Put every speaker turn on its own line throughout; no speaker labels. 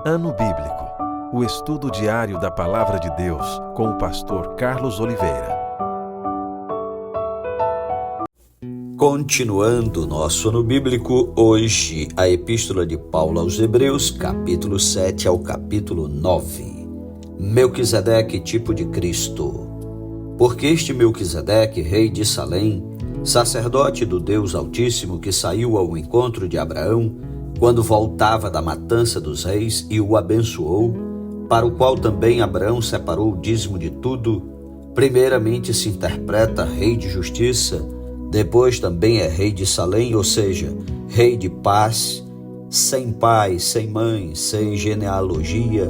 Ano Bíblico, o estudo diário da Palavra de Deus com o pastor Carlos Oliveira.
Continuando nosso ano bíblico, hoje a Epístola de Paulo aos Hebreus, capítulo 7 ao capítulo 9. Melquisedeque, tipo de Cristo. Porque este Melquisedeque, rei de Salém, sacerdote do Deus Altíssimo, que saiu ao encontro de Abraão, quando voltava da matança dos reis e o abençoou, para o qual também Abraão separou o dízimo de tudo, primeiramente se interpreta rei de justiça, depois também é rei de Salém, ou seja, rei de paz, sem pai, sem mãe, sem genealogia,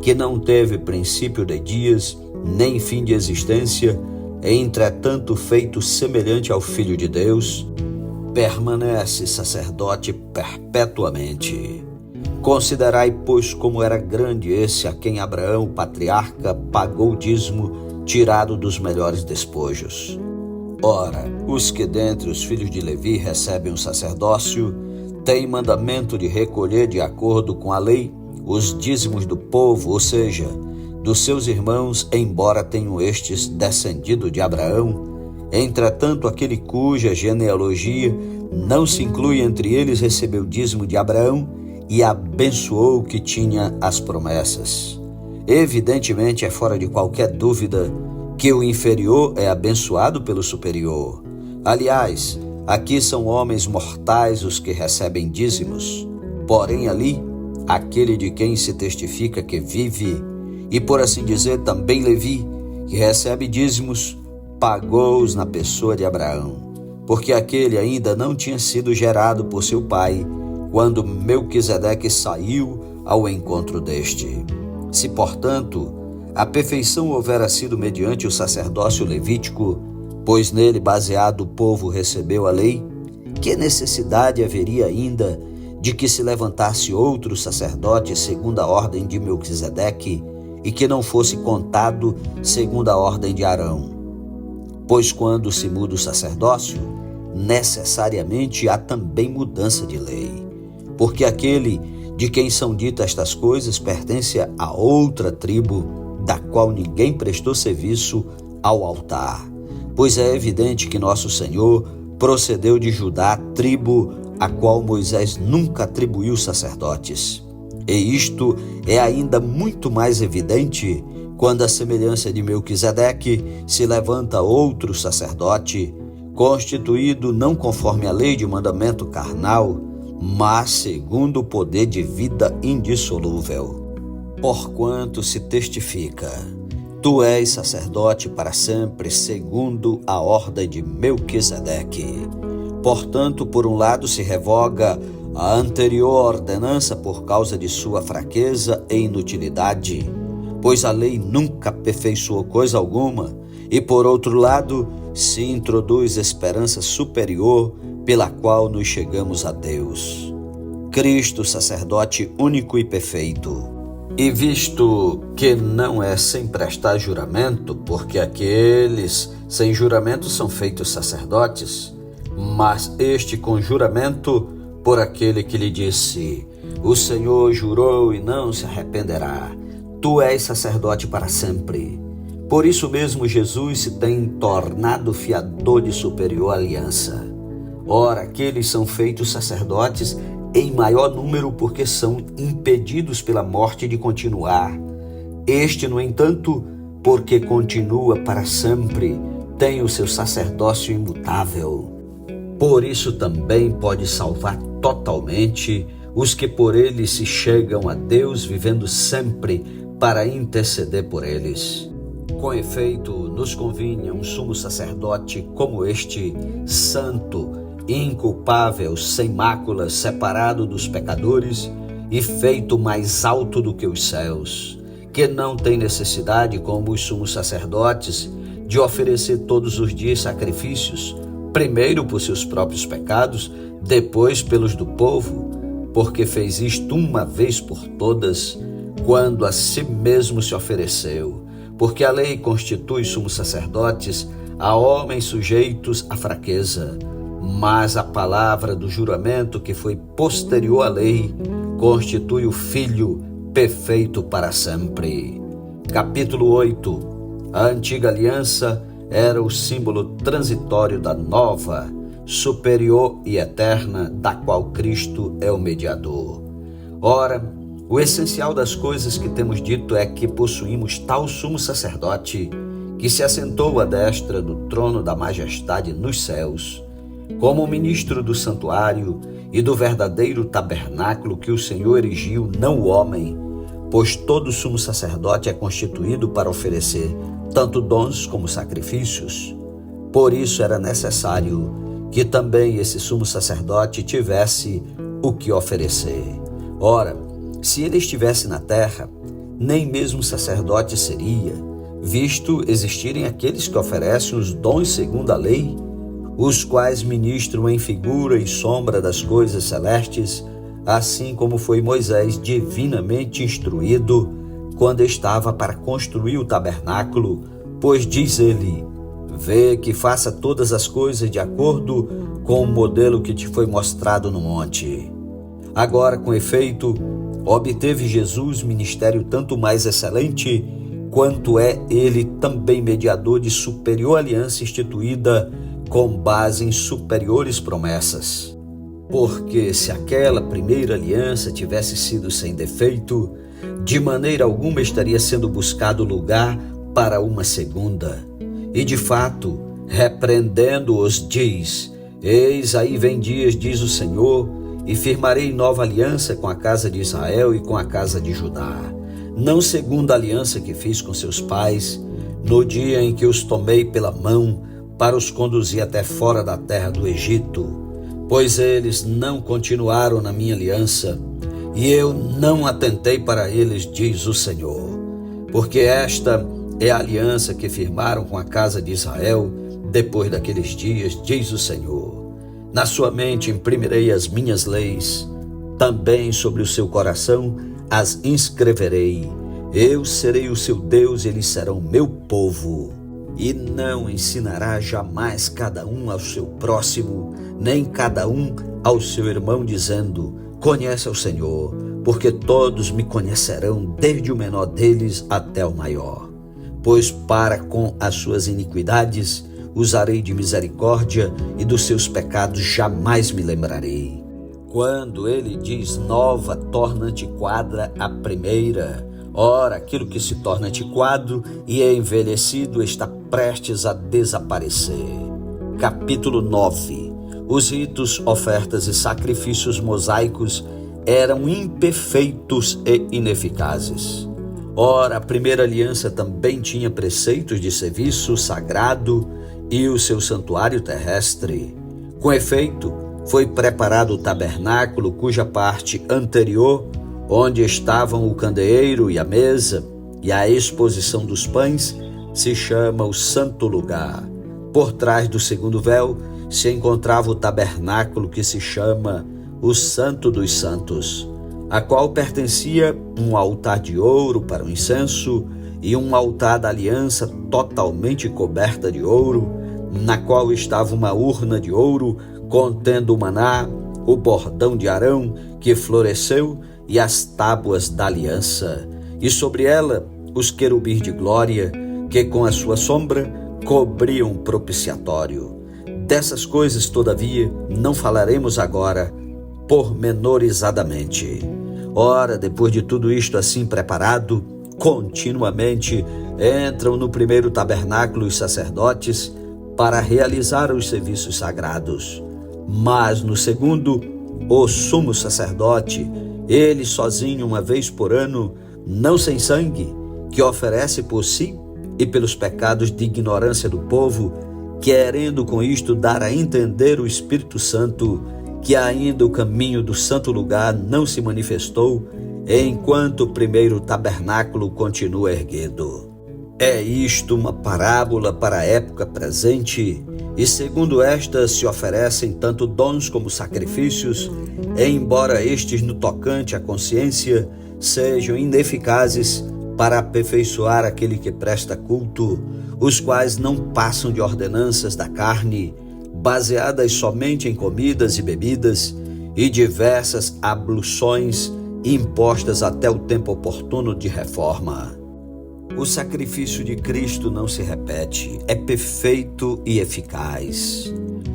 que não teve princípio de dias, nem fim de existência, entretanto feito semelhante ao Filho de Deus, permanece sacerdote perpetuamente. Considerai, pois, como era grande esse a quem Abraão, o patriarca, pagou o dízimo tirado dos melhores despojos. Ora, os que dentre os filhos de Levi recebem o sacerdócio, têm mandamento de recolher de acordo com a lei os dízimos do povo, ou seja, dos seus irmãos, embora tenham estes descendido de Abraão. Entretanto, aquele cuja genealogia não se inclui entre eles recebeu o dízimo de Abraão e abençoou o que tinha as promessas. Evidentemente, é fora de qualquer dúvida que o inferior é abençoado pelo superior. Aliás, aqui são homens mortais os que recebem dízimos, porém ali, aquele de quem se testifica que vive, e por assim dizer também Levi, que recebe dízimos, pagou-os na pessoa de Abraão, porque aquele ainda não tinha sido gerado por seu pai, quando Melquisedeque saiu ao encontro deste. Se, portanto, a perfeição houvera sido mediante o sacerdócio levítico, pois nele baseado o povo recebeu a lei, que necessidade haveria ainda de que se levantasse outro sacerdote segundo a ordem de Melquisedeque e que não fosse contado segundo a ordem de Arão? Pois quando se muda o sacerdócio, necessariamente há também mudança de lei, porque aquele de quem são ditas estas coisas pertence a outra tribo, da qual ninguém prestou serviço ao altar. Pois é evidente que nosso Senhor procedeu de Judá, tribo a qual Moisés nunca atribuiu sacerdotes. E isto é ainda muito mais evidente quando a semelhança de Melquisedeque se levanta outro sacerdote, constituído não conforme a lei de mandamento carnal, mas segundo o poder de vida indissolúvel. Porquanto se testifica: tu és sacerdote para sempre, segundo a ordem de Melquisedeque. Portanto, por um lado se revoga a anterior ordenança por causa de sua fraqueza e inutilidade, pois a lei nunca aperfeiçoou coisa alguma, e por outro lado se introduz esperança superior pela qual nos chegamos a Deus, Cristo, sacerdote único e perfeito. E visto que não é sem prestar juramento, porque aqueles sem juramento são feitos sacerdotes, mas este com juramento por aquele que lhe disse: o Senhor jurou e não se arrependerá, tu és sacerdote para sempre. Por isso mesmo Jesus se tem tornado fiador de superior aliança. Ora, aqueles são feitos sacerdotes em maior número porque são impedidos pela morte de continuar. Este, no entanto, porque continua para sempre, tem o seu sacerdócio imutável. Por isso também pode salvar totalmente os que por ele se chegam a Deus, vivendo sempre para interceder por eles. Com efeito, nos convinha um sumo sacerdote como este, santo, inculpável, sem mácula, separado dos pecadores e feito mais alto do que os céus, que não tem necessidade, como os sumos sacerdotes, de oferecer todos os dias sacrifícios, primeiro por seus próprios pecados, depois pelos do povo, porque fez isto uma vez por todas, quando a si mesmo se ofereceu. Porque a lei constitui sumos sacerdotes a homens sujeitos à fraqueza, mas a palavra do juramento que foi posterior à lei constitui o Filho perfeito para sempre. Capítulo 8. A antiga aliança era o símbolo transitório da nova, superior e eterna, da qual Cristo é o mediador. Ora, o essencial das coisas que temos dito é que possuímos tal sumo sacerdote que se assentou à destra do trono da majestade nos céus, como ministro do santuário e do verdadeiro tabernáculo que o Senhor erigiu, não o homem, pois todo sumo sacerdote é constituído para oferecer tanto dons como sacrifícios. Por isso era necessário que também esse sumo sacerdote tivesse o que oferecer. Ora, se ele estivesse na terra, nem mesmo sacerdote seria, visto existirem aqueles que oferecem os dons segundo a lei, os quais ministram em figura e sombra das coisas celestes, assim como foi Moisés divinamente instruído quando estava para construir o tabernáculo, pois diz ele: vê que faça todas as coisas de acordo com o modelo que te foi mostrado no monte. Agora, com efeito, obteve Jesus ministério tanto mais excelente, quanto é ele também mediador de superior aliança instituída com base em superiores promessas. Porque se aquela primeira aliança tivesse sido sem defeito, de maneira alguma estaria sendo buscado lugar para uma segunda. E de fato, repreendendo-os, diz: eis aí vem dias, diz o Senhor, e firmarei nova aliança com a casa de Israel e com a casa de Judá, não segundo a aliança que fiz com seus pais, no dia em que os tomei pela mão para os conduzir até fora da terra do Egito, pois eles não continuaram na minha aliança, e eu não atentei para eles, diz o Senhor. Porque esta é a aliança que firmaram com a casa de Israel depois daqueles dias, diz o Senhor. Na sua mente imprimirei as minhas leis, também sobre o seu coração as inscreverei. Eu serei o seu Deus e eles serão meu povo. E não ensinará jamais cada um ao seu próximo, nem cada um ao seu irmão, dizendo: conhece ao Senhor, porque todos me conhecerão, desde o menor deles até o maior. Pois para com as suas iniquidades usarei de misericórdia, e dos seus pecados jamais me lembrarei. Quando ele diz nova, torna antiquada a primeira. Ora, aquilo que se torna antiquado e é envelhecido está prestes a desaparecer. Capítulo 9. Os ritos, ofertas e sacrifícios mosaicos eram imperfeitos e ineficazes. Ora, a primeira aliança também tinha preceitos de serviço sagrado e o seu santuário terrestre. Com efeito, foi preparado o tabernáculo, cuja parte anterior, onde estavam o candeeiro e a mesa e a exposição dos pães, se chama o Santo Lugar. Por trás do segundo véu se encontrava o tabernáculo, que se chama o Santo dos Santos, a qual pertencia um altar de ouro para o incenso e um altar da aliança totalmente coberta de ouro, na qual estava uma urna de ouro contendo o maná, o bordão de Arão que floresceu e as tábuas da aliança, e sobre ela os querubins de glória, que com a sua sombra cobriam o propiciatório. Dessas coisas, todavia, não falaremos agora pormenorizadamente. Ora, depois de tudo isto assim preparado, continuamente entram no primeiro tabernáculo os sacerdotes para realizar os serviços sagrados. Mas no segundo, o sumo sacerdote, ele sozinho, uma vez por ano, não sem sangue, que oferece por si e pelos pecados de ignorância do povo, querendo com isto dar a entender o Espírito Santo que ainda o caminho do santo lugar não se manifestou, enquanto o primeiro tabernáculo continua erguido. É isto uma parábola para a época presente, e segundo esta se oferecem tanto dons como sacrifícios, embora estes no tocante à consciência sejam ineficazes para aperfeiçoar aquele que presta culto, os quais não passam de ordenanças da carne, baseadas somente em comidas e bebidas e diversas abluções impostas até o tempo oportuno de reforma. O sacrifício de Cristo não se repete, é perfeito e eficaz.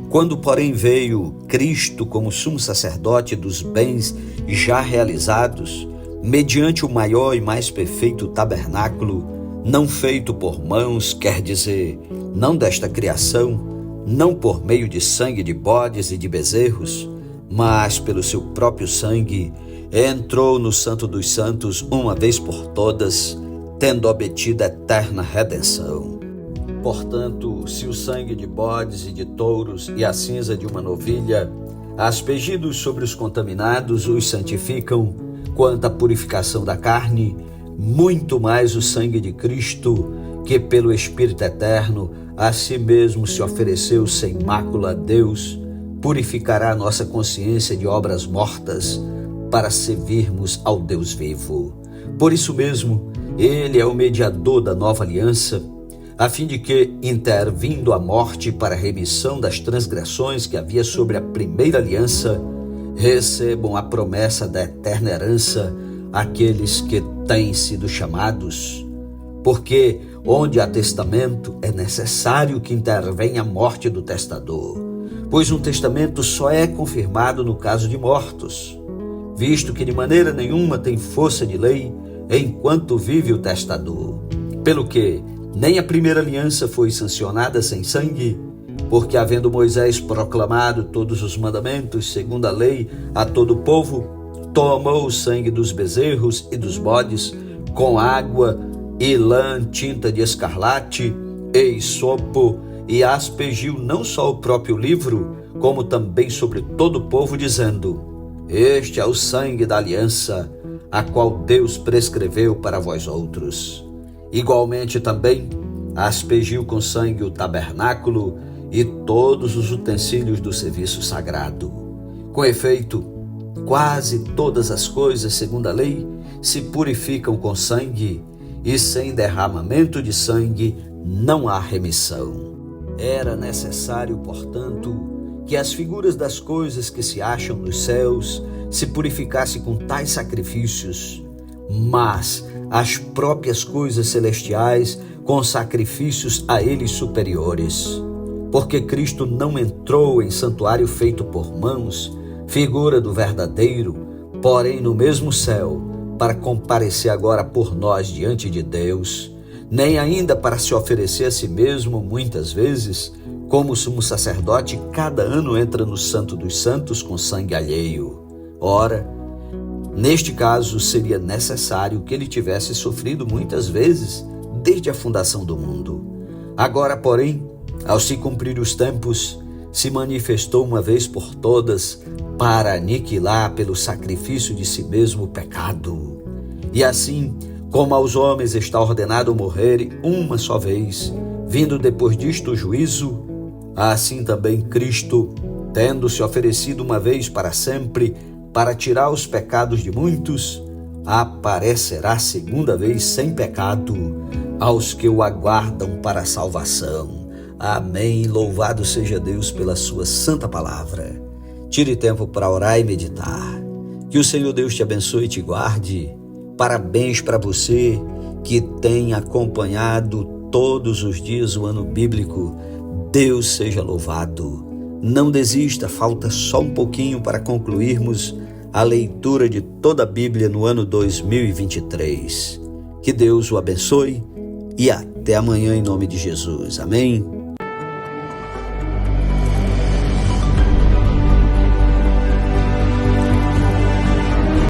Quando, porém, veio Cristo como sumo sacerdote dos bens já realizados, mediante o maior e mais perfeito tabernáculo, não feito por mãos, quer dizer, não desta criação, não por meio de sangue de bodes e de bezerros, mas pelo seu próprio sangue, entrou no Santo dos Santos uma vez por todas, tendo obtido eterna redenção. Portanto, se o sangue de bodes e de touros e a cinza de uma novilha, aspergidos sobre os contaminados, os santificam, quanto à purificação da carne, muito mais o sangue de Cristo, que pelo Espírito Eterno a si mesmo se ofereceu sem mácula a Deus, purificará a nossa consciência de obras mortas para servirmos ao Deus vivo. Por isso mesmo, Ele é o mediador da nova aliança, a fim de que, intervindo a morte para a remissão das transgressões que havia sobre a primeira aliança, recebam a promessa da eterna herança aqueles que têm sido chamados. Porque onde há testamento é necessário que intervenha a morte do testador, pois um testamento só é confirmado no caso de mortos, visto que de maneira nenhuma tem força de lei enquanto vive o testador. Pelo que nem a primeira aliança foi sancionada sem sangue, porque havendo Moisés proclamado todos os mandamentos segundo a lei a todo o povo, tomou o sangue dos bezerros e dos bodes com água e lã tinta de escarlate e hisopo, e aspergiu não só o próprio livro, como também sobre todo o povo, dizendo: Este é o sangue da aliança, a qual Deus prescreveu para vós outros. Igualmente também aspergiu com sangue o tabernáculo e todos os utensílios do serviço sagrado. Com efeito, quase todas as coisas, segundo a lei, se purificam com sangue, e sem derramamento de sangue não há remissão. Era necessário, portanto, que as figuras das coisas que se acham nos céus se purificassem com tais sacrifícios, mas as próprias coisas celestiais com sacrifícios a eles superiores. Porque Cristo não entrou em santuário feito por mãos, figura do verdadeiro, porém no mesmo céu, para comparecer agora por nós diante de Deus, nem ainda para se oferecer a si mesmo muitas vezes, como o sumo sacerdote cada ano entra no Santo dos Santos com sangue alheio. Ora, neste caso seria necessário que ele tivesse sofrido muitas vezes desde a fundação do mundo. Agora, porém, ao se cumprir os tempos, se manifestou uma vez por todas para aniquilar pelo sacrifício de si mesmo o pecado. E assim, como aos homens está ordenado morrerem uma só vez, vindo depois disto o juízo, assim também Cristo, tendo se oferecido uma vez para sempre, para tirar os pecados de muitos, aparecerá segunda vez sem pecado aos que o aguardam para a salvação. Amém. Louvado seja Deus pela sua santa palavra. Tire tempo para orar e meditar. Que o Senhor Deus te abençoe e te guarde. Parabéns para você que tem acompanhado todos os dias o ano bíblico. Deus seja louvado. Não desista, falta só um pouquinho para concluirmos a leitura de toda a Bíblia no ano 2023. Que Deus o abençoe e até amanhã em nome de Jesus. Amém.